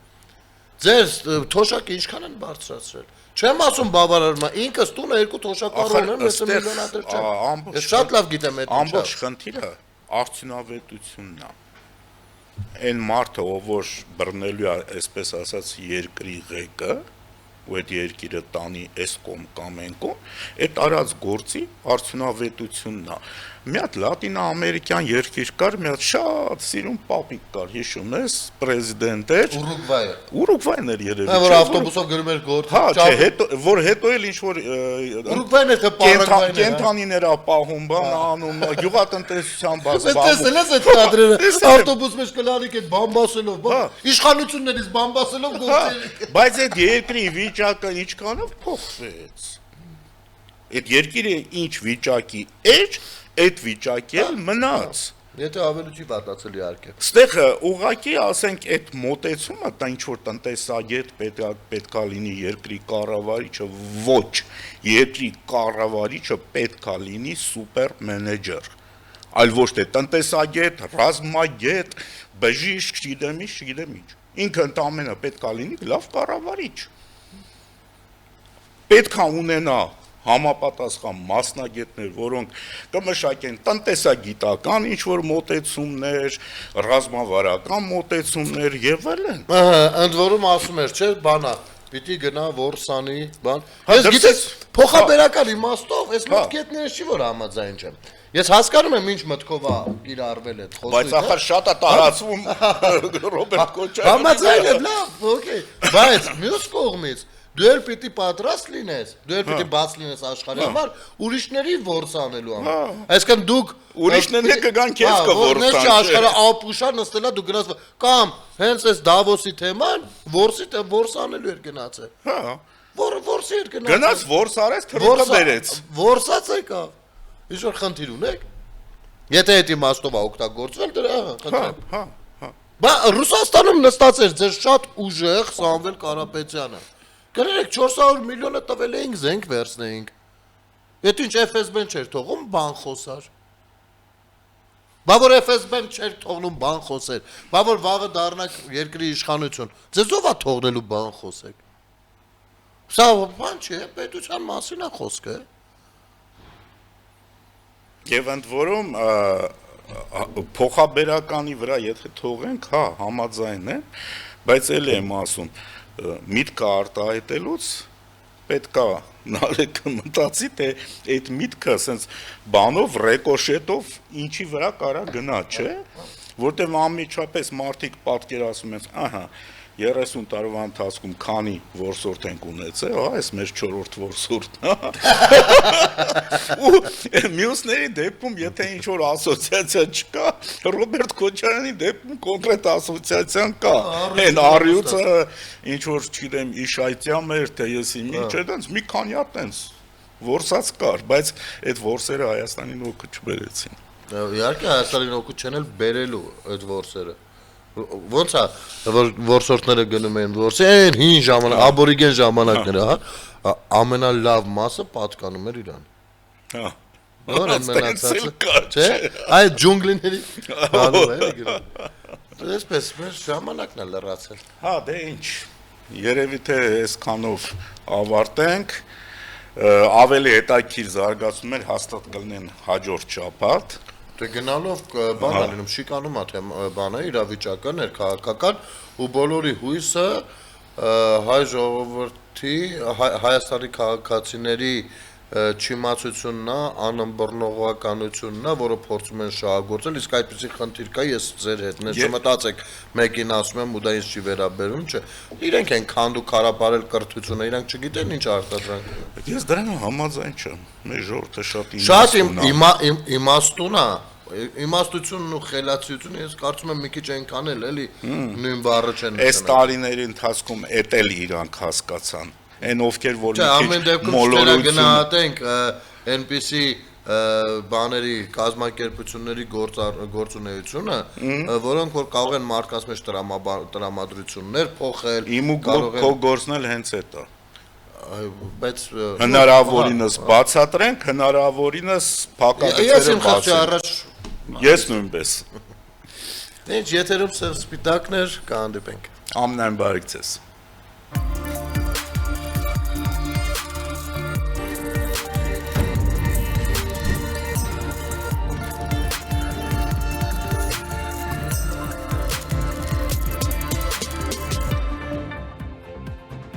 Ձեր թոշակը ինչքան են բարձրացրել։ Չեմ ասում բավարարում, ինքս տունը 2 թոշակառու ունեմ, ես միլիոնատեր չեմ։ Ես շատ լավ գիտեմ այդ ինչը։ Ամբողջ խնդիրը արդյունավետությունն է։ Այն մարդը, ով որ բռնելու է, այսպես ասած, երկրի ղեկը, ու այդ երկիրը տանի այս կողմ կամ այն կողմ, այդ արած գործի արդյունավետությունն է։ Մի հատ լատինա-ամերիկյան երկիր կար, մի հատ շատ սիրուն պապիկ կար, հիշում ես, պրեզիդենտ էր։ Ուրուգվայն էր երևի։ Որ ավտոբուսով գնում էր գործ։ Հա, չէ, որ հետո էլ ինչ-որ Ուրուգվայն էր թե Պարագվայն էր։ Կենտրոնիներ է պահում, բան անում, գյուղատնտեսության բազում։ Տեսել ես այդ կադրերը, ավտոբուս մեջ կլարիկ այդ բամբասելով, իշխանություններից բամբասելով գործեր։ Բայց այդ երկրի վիճակը ինչքանով փոխվեց։ Այդ երկիրը ինչ վիճակի էր, այդ վիճակի էլ մնաց։ Եթե ավելի չի վատացել իհարկե։ Ստեղ ուղղակի ասենք այդ մոտեցումը, դա ինչ որ տնտեսագետ պետքա լինի երկրի կառավարիչը, ոչ, երկրի կառավարիչը պետքա լինի սուպեր մենեջեր, այլ ոչ թե տնտեսագետ, ռազմագետ, բժիշկ, չգիտեմ ինչ։ Ինքը ընդամենը պետքա լինի լավ կառավարիչ։ Պետքա ունենա համապատասխան մասնագետներ, որոնք կմշակեն տնտեսագիտական ինչ-որ մոտեցումներ, ռազմավարական մոտեցումներ եւ այլն։ Ընդ որում ասում էր, չէ, բանա, պիտի գնա որսանի, բան։ Ես գիտես, փոխաբերական իմաստով, այս մտքերները չի որ համաձայն չեմ։ Ես հասկանում եմ ինչ մտքով է կիրառվել այդ խոսքը։ Բայց ախր շատ է տարածվում Ռոբերտ Քոչարյանը։ Համաձայն եմ, լավ, օքեյ։ Բայց մյուս կողմից դու էլ պիտի պատրաստ լինես, դու էլ պիտի բաց լինես աշխարհի համար ուրիշների որսանելու համար։ Այսինքն դուք ուրիշները կգան քեզ կորսան։ Որներ աշխարհը ապուշա նստելա դու գնաս կամ հենց այս Դավոսի թեման որսանելու էր գնացել։ Հա։ Որսի էր գնացել։ Գնաց որս արեց թրուկը բերեց։ Որսած եկա։ Ինչ որ խնդիր ունեք։ Եթե այդ իմաստով է օգտագործվել դրա, խնդրեմ։ Հա։ Բա Ռուսաստանում նստած էր ձեր շատ ուժեղ Սամվել Կարապետյանը։ Գրեք 400 միլիոնը տվել էինք զենք վերցնեինք։ Եթե ինչ FSB-ն չէր թողում, բան խոսար։ Բա որ FSB-ն չէր թողնում բան խոսել։ Բա որ վաղը դառնակ երկրի իշխանություն։ Ձեզ ով է թողնելու բան խոսեք։ Սա բան չէ, պետության մասին է խոսքը։ Եվ ընդ որում փոխաբերականի վրա եթե թողենք, հա, համաձայն է, բայց էլի եմ ասում, միտքը արտահայտելուց պետք է նարեկը մտածի, թե այդ միտքը ասենց բանով, ռեկոշետով ինչի վրա կարա գնա, չէ, որտեղ անմիջապես մարդիկ պատկերացում են, ահա, 30 տարվա ընթացքում քանի որսորդ ենք ունեցել, հա, այս մեր 4-րդ որսորդն է։ Ու մյուսների դեպքում, եթե ինչ-որ ասոցիացիա չկա, Ռոբերտ Քոչարյանի դեպքում կոնկրետ ասոցիացիան կա։ Այն առյուծը ինչ-որ, չգիտեմ, Իշայտյան էր, թե եսի մի, չէ, դենց մի քանի հատ տենց որսած կար, բայց այդ որսերը Հայաստանին օգուտ չբերեցին։ Իհարկե Հայաստանին օգուտ չեն էլ բերելու այդ որսերը։ Ոնց է որ որսորդները գնում են որսի այն հին ժամանակ աբորիգեն ժամանակները հա ամենալավ մասը պատկանում էր իրան հա որ են մնացածը չէ այդ ջունգլիների բանում է գնում այսպես մեր ժամանակն է լրացել հա դե ինչ երևի թե այսքանով ավարտենք ավելի հետաքրքիր զարգացումներ հաստատ կլինեն հաջորդ շաբաթ Դե գնալով բան է լինում շիկանում է թե բանը իրավիճակը ներքաղաքական ու բոլորի հույսը հայ ժողովրդի Հայաստանի քաղաքացիների չիմացությունն է, անըմբռնողականությունն է, որը փորձում են շահագործել, իսկ այդպեսի խնդիր կա, ես ձեր հետ չմտածեք, մեկին ասում եմ ու դա ինձ չի վերաբերում, չէ։ Իրենք են քանդու քարապարել կրթությունը, իրանք չգիտեն ինչ արտադրանք։ Ես դրան համաձայն չեմ։ Մեր ժողովուրդը շատ իմաստուն է, իմաստությունն ու խելացիությունը ես կարծում եմ մի քիչ այնքան էլ էլի նույն բառը չեն։ Այս տարիների ընթացքում էտել իրանք հասկացան։ Այն ովքեր որ մի քիչ մոլորություն գնահատենք այնպիսի բաների կազմակերպությունների գործունեությունը, որոնք որ կարող են մարդկանց մեջ տրամադրություններ փոխել, իմ ու քո գործն էլ հենց այդ է։ Բայց հնարավորինս բացատրենք, հնարավորինս փակատեղերը բացենք։ Ես նույնպես։ Ինչ եթերում սպիտակներ կհանդիպենք։ Ամենայն բարիք ձեզ։